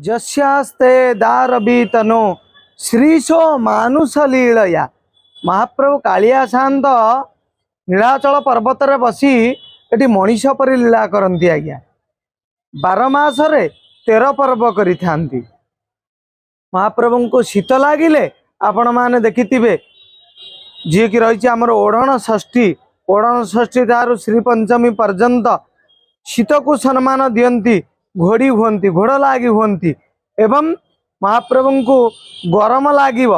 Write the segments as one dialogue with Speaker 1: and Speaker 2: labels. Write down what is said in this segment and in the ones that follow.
Speaker 1: जस्यास्ते दारवीतनो श्रीशो मानुष लीलया। महाप्रभु कालिया शांत नीलाचल पर्वत रे बसी एटी मनीष परि लीला करती आज्ञा। 12 मासरे 13 पर्व करी थांती। महाप्रभु को शीत लगिले आपण माने देखिथिबे जी कि रही आमर ओढ़ण षष्ठी तारू श्री पंचमी पर्यंत शीत को सम्मान दियंती, घोड़ी हुंती, घोड़ लागी हुंती एवं महाप्रभु को गरम लागिव।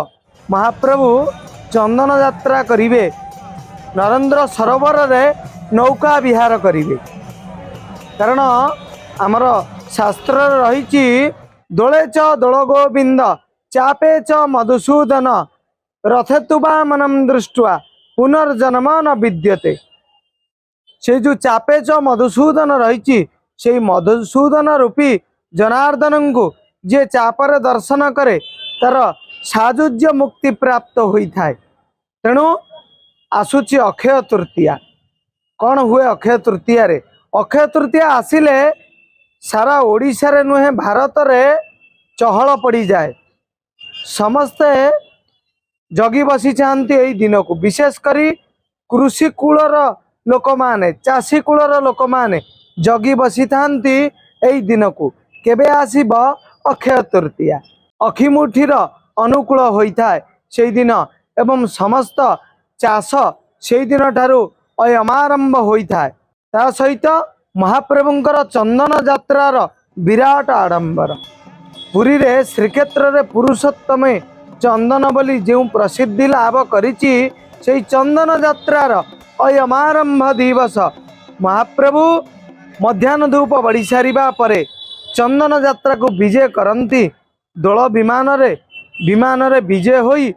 Speaker 1: महाप्रभु चंदन यात्रा करिवे, नरेंद्र सरोवर रे नौका विहार करिवे। कारण आमर शास्त्र रही दोले च दोल गोविंद चापे च मधुसूदन रथे तुबामनम दृष्टवा पुनर्जन्म न विद्यते। से जो चापे च मधुसूदन रही से मधुसूदन रूपी जनार्दन को जे चापर दर्शन करे तार साजुज्य मुक्ति प्राप्त होता है। तेणु आसुची अक्षय तृतीया। कौन हुए अक्षय तृतीया रे? अक्षय तृतीया आसिले सारा ओडिशा रे नुहे भारत रे चहल पड़ी जाए। समस्ते जगी बसी चाहती यही दिन को, विशेष करी कृषि कूलर लोक माने, चाषी कूलर लोक माने जगी बसी थांती यही दिन को केबे आसीब अक्षय तृतीया। अखिमुठीर अनुकूल होता है से दिन एवं समस्त चाष से दिन ठारू अयमारंभ होता है। ता सहित महाप्रभुंकर चंदन यात्रार विराट आडंबर। पुरी रे श्रीक्षेत्र रे पुरुषोत्तम चंदन बोली जो प्रसिद्धि लाभ करिछि से चंदन यात्रार अयमारंभ दिवस महाप्रभु मध्याह्न धूप बढ़ी सारिबा परे चंदन यात्रा को विजय करती। दोल विमान रे विजय होई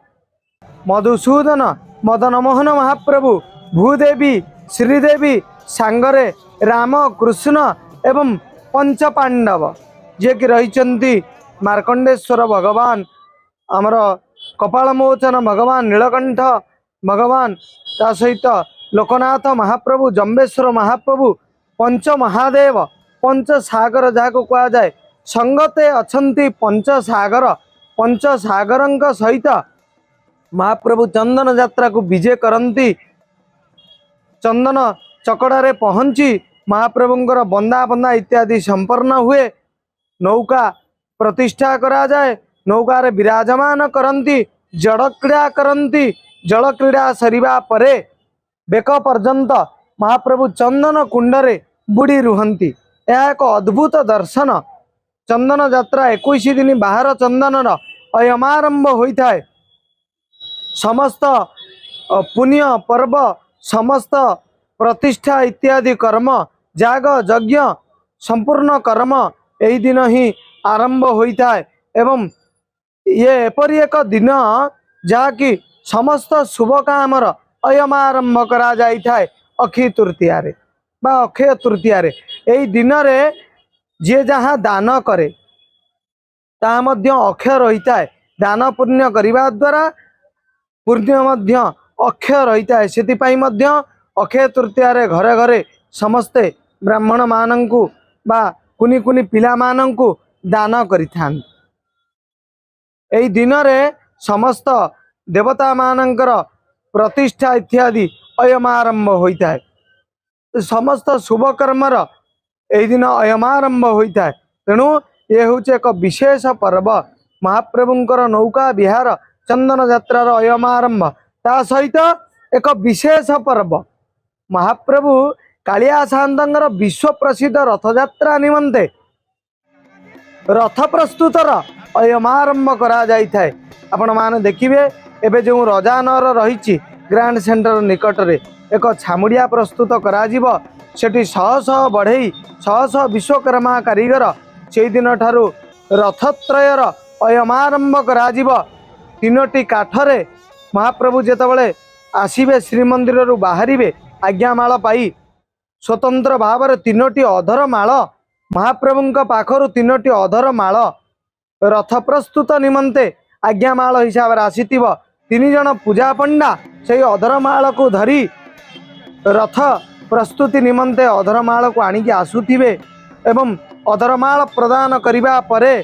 Speaker 1: मधुसूदन मदन मोहन महाप्रभु भूदेवी श्रीदेवी सांगरे राम कृष्ण एवं पंच पांडव जे कि रही मार्कंडेश्वर भगवान, आमर कपाल मोचन भगवान नीलकंठ भगवान, ता सहित लोकनाथ महाप्रभु, जम्बेश्वर महाप्रभु, पंच महादेव, पंच सागर जहाँ को कहा जाए संगते अछंती पंच सागर सहित महाप्रभु चंदन यात्रा को विजय करती। चंदन चकड़ा रे पहुंची महाप्रभुंकर बंदा बंदा इत्यादि संपन्न हुए। नौका प्रतिष्ठा करा जाए, नौका रे विराजमान करती, जड़ क्रीड़ा करती। जल क्रीड़ा सरिबा परे बेक पर्यंत महाप्रभु चंदन कुंडरे बुड़ी रुहंती। यह एक अद्भुत दर्शन। चंदन यात्रा 21 दिन बाहर चंदन अयमारंभ होता है। समस्त पुण्य पर्व, समस्त प्रतिष्ठा इत्यादि कर्म, जाग यज्ञ संपूर्ण कर्म यही दिन ही आरंभ होता है। एवं ये एपरी एक दिन जहाँकि समस्त शुभ कामर अयमारंभ करा जाए अक्षय तृतीया रे बा अक्षय तृतीया रे। यही दिन रे जे जहाँ दान करे ता मध्य अक्षय रहिता है। दान पुण्य करने द्वारा पुण्य मध्य अक्षय रहिता है। सेतिपाई मध्य अक्षय तृतीया रे घरे घरे समस्ते ब्राह्मण मानंकु बा कुनी कुनी पिला मानंकु दान करिथान। एई दिन रे समस्त देवता मानंकर प्रतिष्ठा इत्यादि अयमारंभ होता है। समस्त शुभ कर्मर यही दिन अयमारंभ होता है। तेणु ये हूँ एक विशेष पर्व महाप्रभुंकर नौका विहार चंदन यात्रार अयमारंभ। ता सहित एक विशेष पर्व महाप्रभु कालिया शांतर विश्व प्रसिद्ध रथयात्रा निमंते रथ प्रस्तुतर अयमारंभ करा जाई थाए। आपण माने देखिबे एबे जो रजानर रही ग्रांड सेंटर निकट रे एक छामुड़िया प्रस्तुत करा जीव। सेठी शह शह बढ़ई शह शह विश्वकर्मा कारीगर से दिन ठारू रथत्रयर अयमारंभ करा जीव। 3टी काठरे महाप्रभु जेतबळे आसीबे श्रीमंदिर रु बाहरिबे आज्ञामाल पाई स्वतंत्र भाव 3टी अधर माल महाप्रभुंक पाखरु 3टी अधर माल रथ प्रस्तुत निमंते आज्ञामाल हिसाब से आसीथिबो। 3 जन पूजा पंडा से अधरमाल को धरी रथ प्रस्तुति निमंते अधरमाल को आनिकी आसुथिबे एवं अधरमाल प्रदान करिबा परे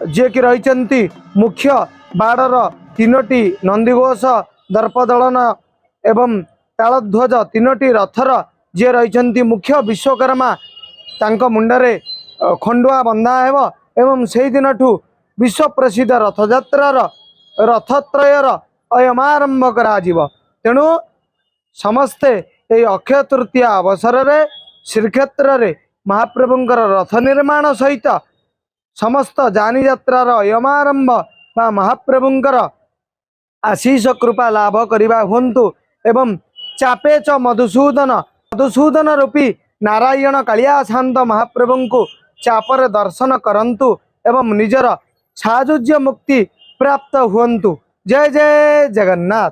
Speaker 1: जे कि रही मुख्य बाड़र तीनोटी नंदीघोष दर्पदलन एवं तालध्वज तीनोटी रथर जे रही मुख्य विश्वकर्मा तांक मुंडरे खंडुआ बंधा हेब एवं से दिन ठू विश्व प्रसिद्ध रथयात्रार रथत्रयर अयमारंभ करा तेणु समस्ते ये अक्षय तृतीया अवसर रे श्रीक्षेत्र रे महाप्रभुंकर रथ निर्माण सहित समस्त जानी यात्रार अयमारंभ बा महाप्रभुंकर आशीष कृपा लाभ करिबा हुंतु एवं चापे च मधुसूदन रूपी नारायण कालिया शांत महाप्रभु चापर दर्शन करंतु एवं निजर साजुज्य मुक्ति प्राप्त हुंतु। जय जय जगन्नाथ।